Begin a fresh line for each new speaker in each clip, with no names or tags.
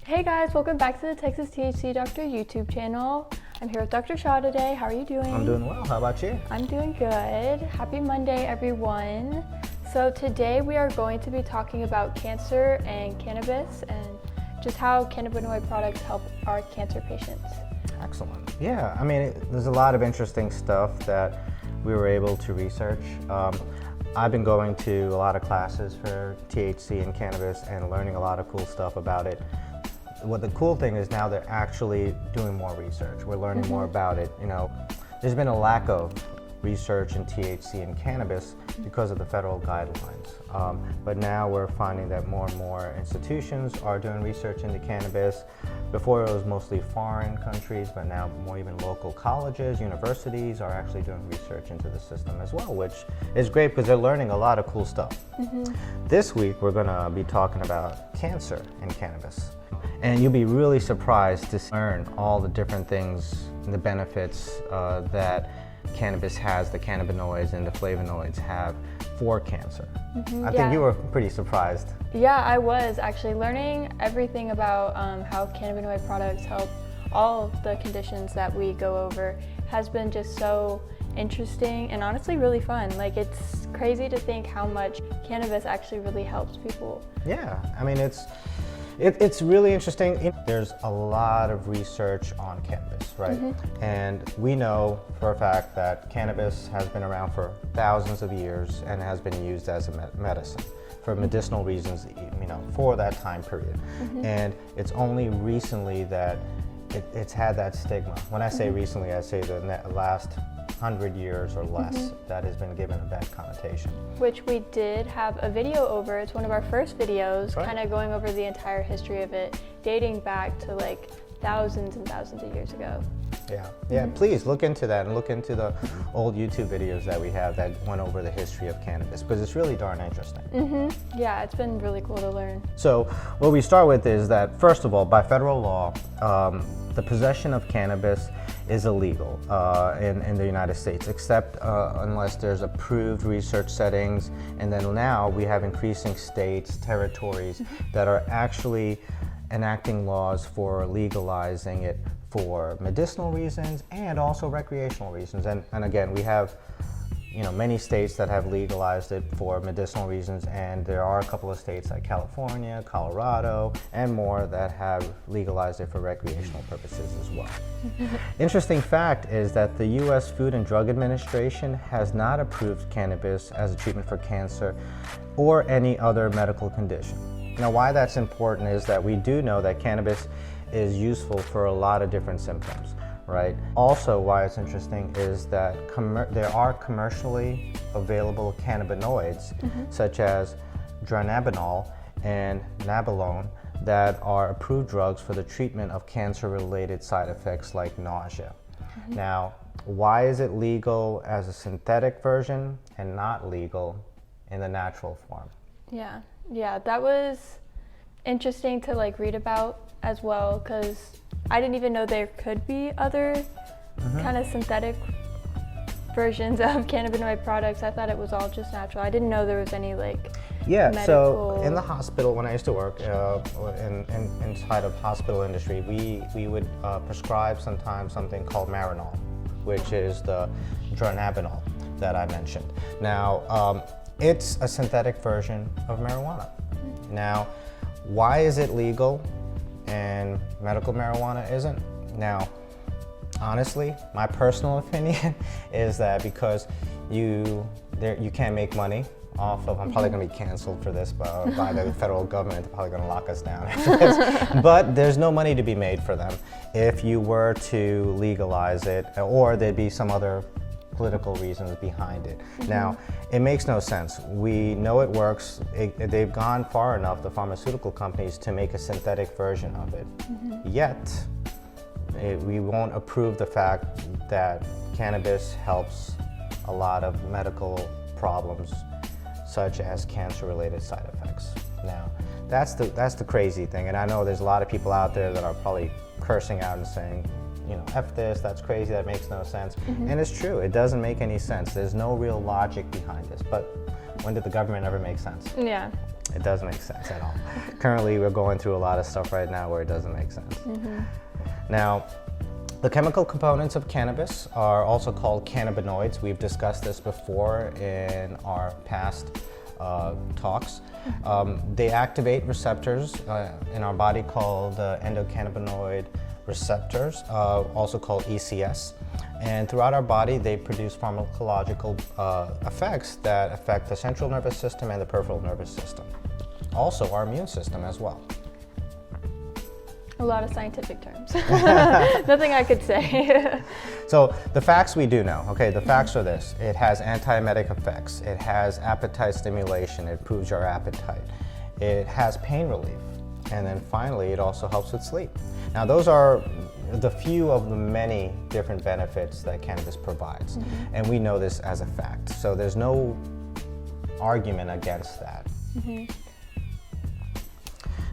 Hey guys, welcome back to the Texas THC Doctor YouTube channel. I'm here with Dr. Shah today. How are you doing?
I'm doing well. How about you?
I'm doing good. Happy Monday, everyone. So today we are going to be talking about cancer and cannabis and just how cannabinoid products help our cancer patients.
Excellent. Yeah, I mean, there's a lot of interesting stuff that we were able to research. I've been going to a lot of classes for THC and cannabis and learning a lot of cool stuff about it. What the cool thing is now they're actually doing more research. We're learning more about it. You know, there's been a lack of research in THC and cannabis because of the federal guidelines. But now we're finding that more and more institutions are doing research into cannabis. Before it was mostly foreign countries, but now more even local colleges, universities are actually doing research into the system as well, which is great because they're learning a lot of cool stuff. This week we're gonna be talking about cancer and cannabis. And you'll be really surprised to learn all the different things and the benefits that cannabis has, the cannabinoids and the flavonoids have for cancer. I think you were pretty surprised.
Yeah, I was actually learning everything about how cannabinoid products help all of the conditions that we go over has been just so interesting and honestly really fun. Like, it's crazy to think how much cannabis actually really helps people.
Yeah, I mean, it's really interesting. There's a lot of research on cannabis, right? And we know for a fact that cannabis has been around for thousands of years and has been used as a medicine for medicinal reasons, you know, for that time period. And it's only recently that it's had that stigma. When I say recently, I say the last 100 years or less that has been given a bad connotation.
Which we did have a video over. It's one of our first videos, kind of going over the entire history of it, dating back to like thousands and thousands of years ago.
Yeah, please look into that and look into the old YouTube videos that we have that went over the history of cannabis because it's really darn interesting.
Yeah, it's been really cool to learn.
So what we start with is that, first of all, by federal law, the possession of cannabis is illegal in the United States, except unless there's approved research settings. And then now we have increasing states, territories that are actually enacting laws for legalizing it for medicinal reasons and also recreational reasons. And again, we have, you know, many states that have legalized it for medicinal reasons, and there are a couple of states like California, Colorado, and more that have legalized it for recreational purposes as well. Interesting fact is that the U.S. Food and Drug Administration has not approved cannabis as a treatment for cancer or any other medical condition. Now, why that's important is that we do know that cannabis is useful for a lot of different symptoms. Right. Also, why it's interesting is that there are commercially available cannabinoids, such as dronabinol and nabilone, that are approved drugs for the treatment of cancer-related side effects like nausea. Now, why is it legal as a synthetic version and not legal in the natural form?
Yeah, that was interesting to like read about as well, because I didn't even know there could be other kind of synthetic versions of cannabinoid products. I thought it was all just natural. I didn't know there was any like medical...
So in the hospital, when I used to work inside of hospital industry, we would prescribe sometimes something called Marinol, which is the dronabinol that I mentioned. Now, it's a synthetic version of marijuana. Now, why is it legal and medical marijuana isn't? Now, honestly, my personal opinion is that because you can't make money off of, I'm probably going to be canceled for this by the federal government. They're probably going to lock us down after this. But there's no money to be made for them if you were to legalize it, or there'd be some other political reasons behind it. Now, it makes no sense. We know it works. They've gone far enough, the pharmaceutical companies, to make a synthetic version of it. Yet, we won't approve the fact that cannabis helps a lot of medical problems, such as cancer-related side effects. Now, that's the crazy thing, and I know there's a lot of people out there that are probably cursing out and saying, you know, F this, that's crazy, that makes no sense. And it's true, it doesn't make any sense. There's no real logic behind this, but when did the government ever make sense?
Yeah.
It doesn't make sense at all. Currently, we're going through a lot of stuff right now where it doesn't make sense. Now, the chemical components of cannabis are also called cannabinoids. We've discussed this before in our past talks. They activate receptors in our body called endocannabinoid receptors, also called ECS. And throughout our body, they produce pharmacological effects that affect the central nervous system and the peripheral nervous system. Also, our immune system as well.
A lot of scientific terms. Nothing I could say.
So the facts we do know, okay, the facts are this. It has antiemetic effects. It has appetite stimulation. It improves your appetite. It has pain relief. And then finally, it also helps with sleep. Now those are the few of the many different benefits that cannabis provides. And we know this as a fact. So there's no argument against that.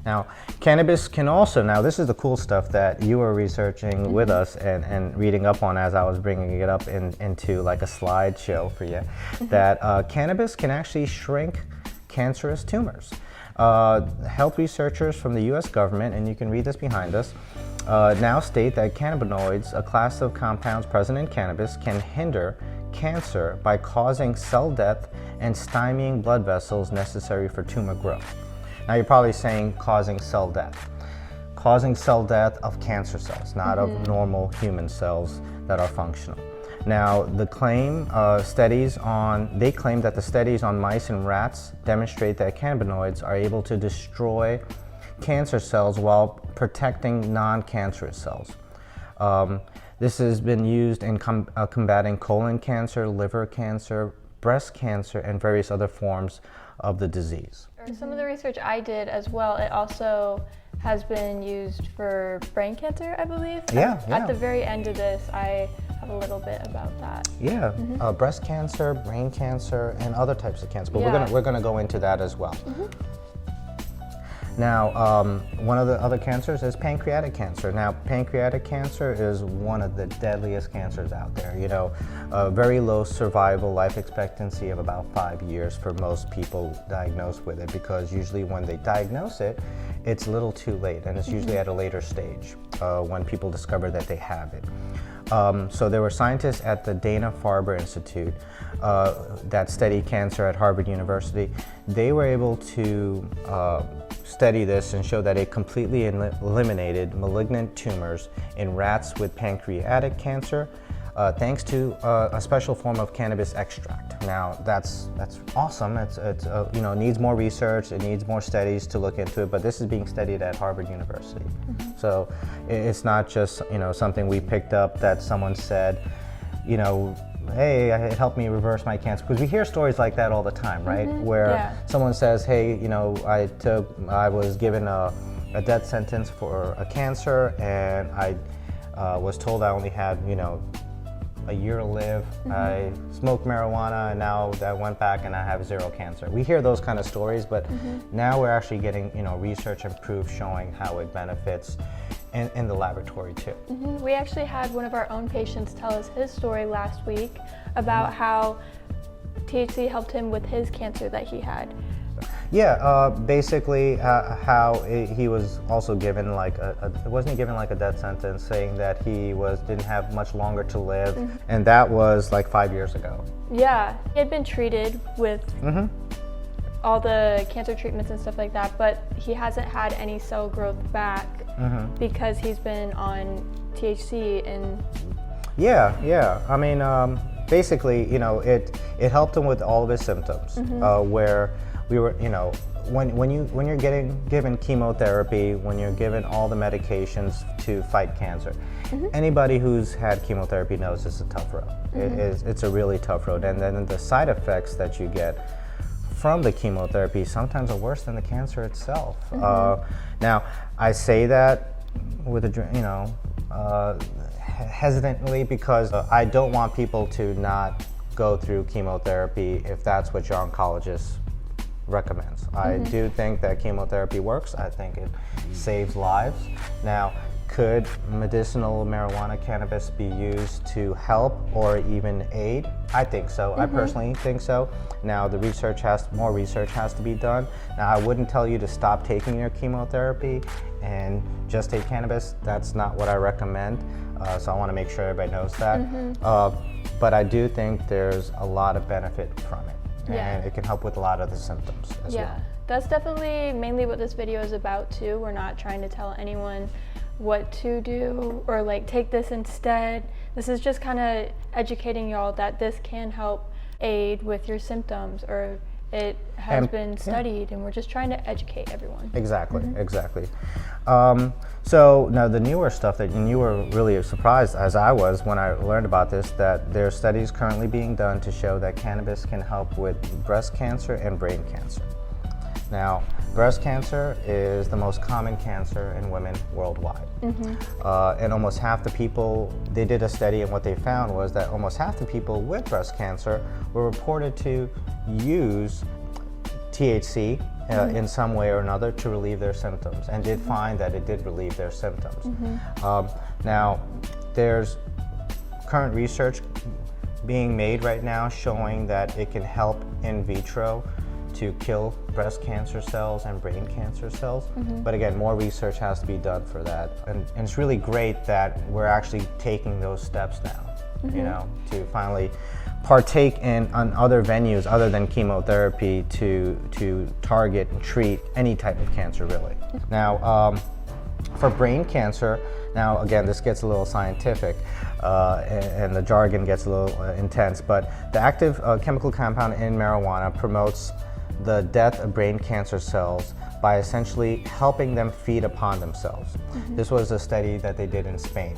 Now, cannabis can also, now this is the cool stuff that you were researching with us and reading up on as I was bringing it up into like a slideshow for you, that cannabis can actually shrink cancerous tumors. Health researchers from the US government, and you can read this behind us, now state that cannabinoids, a class of compounds present in cannabis, can hinder cancer by causing cell death and stymieing blood vessels necessary for tumor growth. Now you're probably saying causing cell death. Causing cell death of cancer cells, not of normal human cells that are functional. Now the claim, they claim that the studies on mice and rats demonstrate that cannabinoids are able to destroy cancer cells while protecting non-cancerous cells. This has been used in combating colon cancer, liver cancer, breast cancer, and various other forms of the disease.
Some of the research I did as well, it also has been used for brain cancer, I believe.
Yeah.
At the very end of this, I have a little bit about that.
Yeah, breast cancer, brain cancer, and other types of cancer. But
Yeah.
we're gonna go into that as well. Now, one of the other cancers is pancreatic cancer. Now, pancreatic cancer is one of the deadliest cancers out there. You know, very low survival life expectancy of about 5 years for most people diagnosed with it, because usually when they diagnose it, it's a little too late, and it's usually at a later stage when people discover that they have it. So there were scientists at the Dana-Farber Institute that study cancer at Harvard University. They were able to study this and show that it completely eliminated malignant tumors in rats with pancreatic cancer thanks to a special form of cannabis extract. Now that's awesome. It's you know, needs more research. It needs more studies to look into it. But this is being studied at Harvard University. So it's not just, you know, something we picked up that someone said, you know, hey, it helped me reverse my cancer. Because we hear stories like that all the time, right? Where someone says, hey, you know, I was given a death sentence for a cancer, and I was told I only had, you know, a year to live. I smoked marijuana, and now I went back and I have 0 cancer. We hear those kind of stories, but now we're actually getting, you know, research and proof showing how it benefits in the laboratory too.
We actually had one of our own patients tell us his story last week about how THC helped him with his cancer that he had.
Yeah, basically how he was also given like wasn't he given like a death sentence, saying that he didn't have much longer to live, and that was like 5 years ago.
Yeah, he had been treated with all the cancer treatments and stuff like that, but he hasn't had any cell growth back because he's been on THC and.
Yeah. I mean, basically, you know, it helped him with all of his symptoms, where we were, you know, when you're given chemotherapy, when you're given all the medications to fight cancer, anybody who's had chemotherapy knows it's a tough road. It's a really tough road, and then the side effects that you get from the chemotherapy sometimes are worse than the cancer itself. Now, I say that with hesitantly, because I don't want people to not go through chemotherapy if that's what your oncologist recommends. I do think that chemotherapy works. I think it saves lives. Now, Could medicinal marijuana cannabis be used to help or even aid? I think so. I personally think so. Now more research has to be done. Now I wouldn't tell you to stop taking your chemotherapy and just take cannabis. That's not what I recommend. So I want to make sure everybody knows that. But I do think there's a lot of benefit from it. And it can help with a lot of the symptoms as well.
That's definitely mainly what this video is about too. We're not trying to tell anyone what to do or like take this instead. This is just kind of educating y'all that this can help aid with your symptoms, or it has been studied, and we're just trying to educate everyone.
Exactly, exactly. So now the newer stuff and you were really surprised, as I was when I learned about this, that there are studies currently being done to show that cannabis can help with breast cancer and brain cancer. Now, breast cancer is the most common cancer in women worldwide. And almost half the people, they did a study, and what they found was that almost half the people with breast cancer were reported to use THC in some way or another to relieve their symptoms, and did find that it did relieve their symptoms. Now, there's current research being made right now showing that it can help in vitro to kill breast cancer cells and brain cancer cells. But again, more research has to be done for that. And it's really great that we're actually taking those steps now, you know, to finally partake on other venues other than chemotherapy to target and treat any type of cancer, really. Now, for brain cancer, now again, this gets a little scientific and the jargon gets a little intense, but the active chemical compound in marijuana promotes the death of brain cancer cells by essentially helping them feed upon themselves. This was a study that they did in Spain.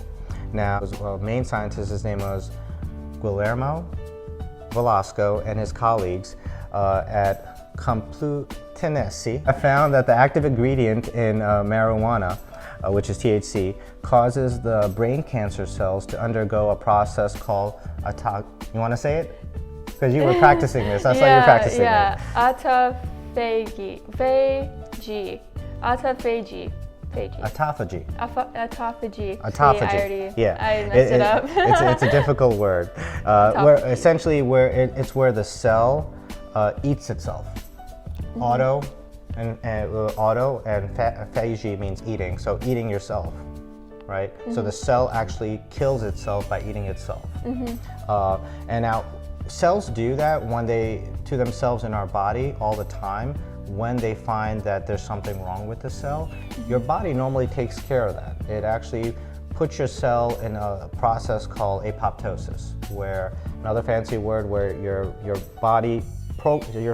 Now, the main scientist, his name was Guillermo Velasco, and his colleagues at Complutense found that the active ingredient in marijuana, which is THC, causes the brain cancer cells to undergo a process called you want to say it? Because you were practicing this. I saw you practicing it.
Autophagy. Autophagy.
Autophagy.
Autophagy.
Autophagy.
I messed it up.
It's a difficult word. Where essentially it's where the cell eats itself. Auto and phagy means eating. So eating yourself, right? So the cell actually kills itself by eating itself. And now cells do that to themselves in our body all the time. When they find that there's something wrong with the cell, your body normally takes care of that. It actually puts your cell in a process called apoptosis, where, another fancy word, where your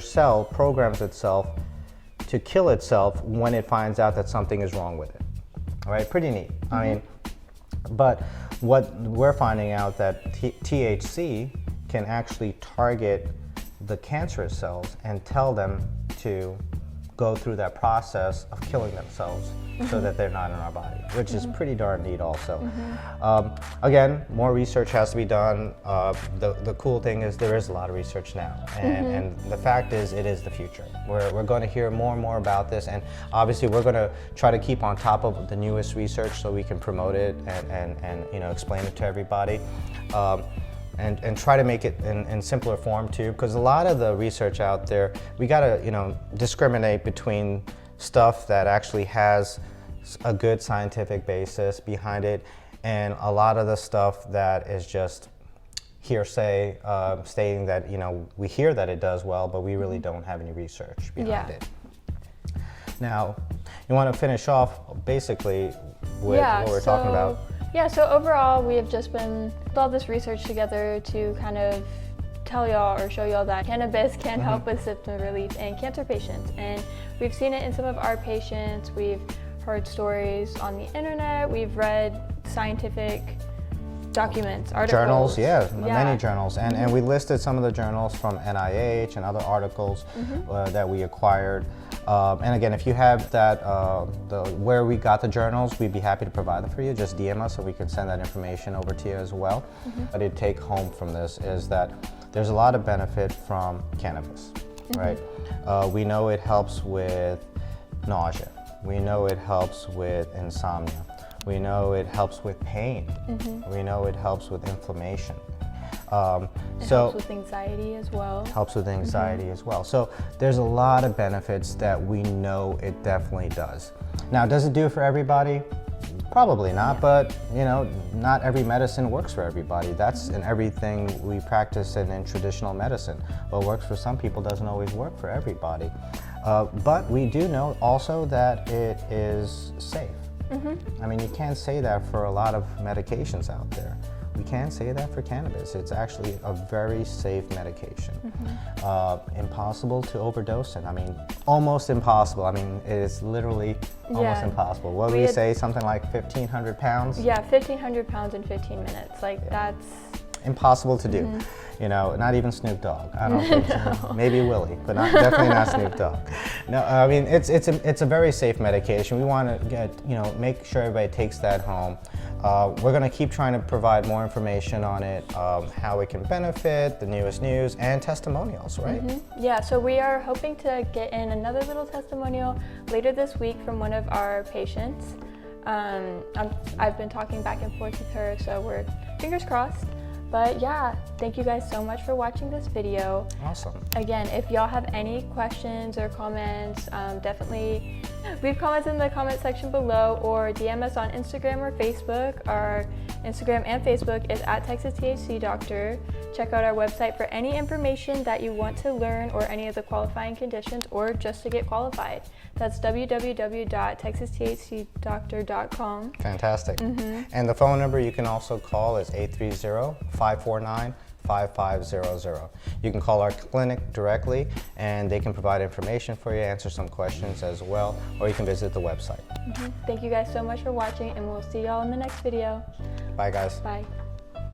cell programs itself to kill itself when it finds out that something is wrong with it. All right, pretty neat. I mean, but what we're finding out that THC can actually target the cancerous cells and tell them to go through that process of killing themselves so that they're not in our body, which is pretty darn neat also. Again, more research has to be done. The cool thing is there is a lot of research now, and the fact is it is the future. We're going to hear more and more about this, and obviously we're going to try to keep on top of the newest research so we can promote it and you know, explain it to everybody. And try to make it in simpler form too, because a lot of the research out there, we gotta, you know, discriminate between stuff that actually has a good scientific basis behind it, and a lot of the stuff that is just hearsay, stating that, you know, we hear that it does well, but we really don't have any research behind it. Now, you want to finish off basically with what we're talking about?
Yeah, so overall, we have just been with all this research together to kind of tell y'all or show y'all that cannabis can help with symptom relief in cancer patients. And we've seen it in some of our patients. We've heard stories on the internet. We've read scientific documents, articles.
Journals, many journals. And we listed some of the journals from NIH and other articles that we acquired. And again, if you have that, where we got the journals, we'd be happy to provide them for you. Just DM us so we can send that information over to you as well. What I take home from this is that there's a lot of benefit from cannabis, right? We know it helps with nausea. We know it helps with insomnia. We know it helps with pain. We know it helps with inflammation.
It helps with anxiety as well.
Helps with anxiety as well. So there's a lot of benefits that we know it definitely does. Now, does it do it for everybody? Probably not, but you know, not every medicine works for everybody. That's in everything we practice in traditional medicine. What works for some people doesn't always work for everybody. But we do know also that it is safe. I mean, you can't say that for a lot of medications out there. We can say that for cannabis. It's actually a very safe medication. Impossible to overdose in. I mean, almost impossible. I mean, it is literally almost impossible. What do we say? Something like 1,500 pounds?
Yeah, 1,500 pounds in 15 minutes. Like, that's
impossible to do. You know, not even Snoop Dogg. I don't think so. Maybe Willie, but definitely not Snoop Dogg. No, I mean, it's a very safe medication. We want to make sure everybody takes that home. We're going to keep trying to provide more information on it, how it can benefit, the newest news, and testimonials, right?
Yeah, so we are hoping to get in another little testimonial later this week from one of our patients. I've been talking back and forth with her, so we're fingers crossed. But yeah, thank you guys so much for watching this video.
Awesome.
Again, if y'all have any questions or comments, definitely leave comments in the comment section below or DM us on Instagram or Facebook. Our Instagram and Facebook is @TexasTHCDoctor. Check out our website for any information that you want to learn or any of the qualifying conditions or just to get qualified. That's www.texasthcdoctor.com.
Fantastic. And the phone number you can also call is 830-549-5500. You can call our clinic directly and they can provide information for you, answer some questions as well, or you can visit the website.
Thank you guys so much for watching and we'll see y'all in the next video.
Bye guys.
Bye.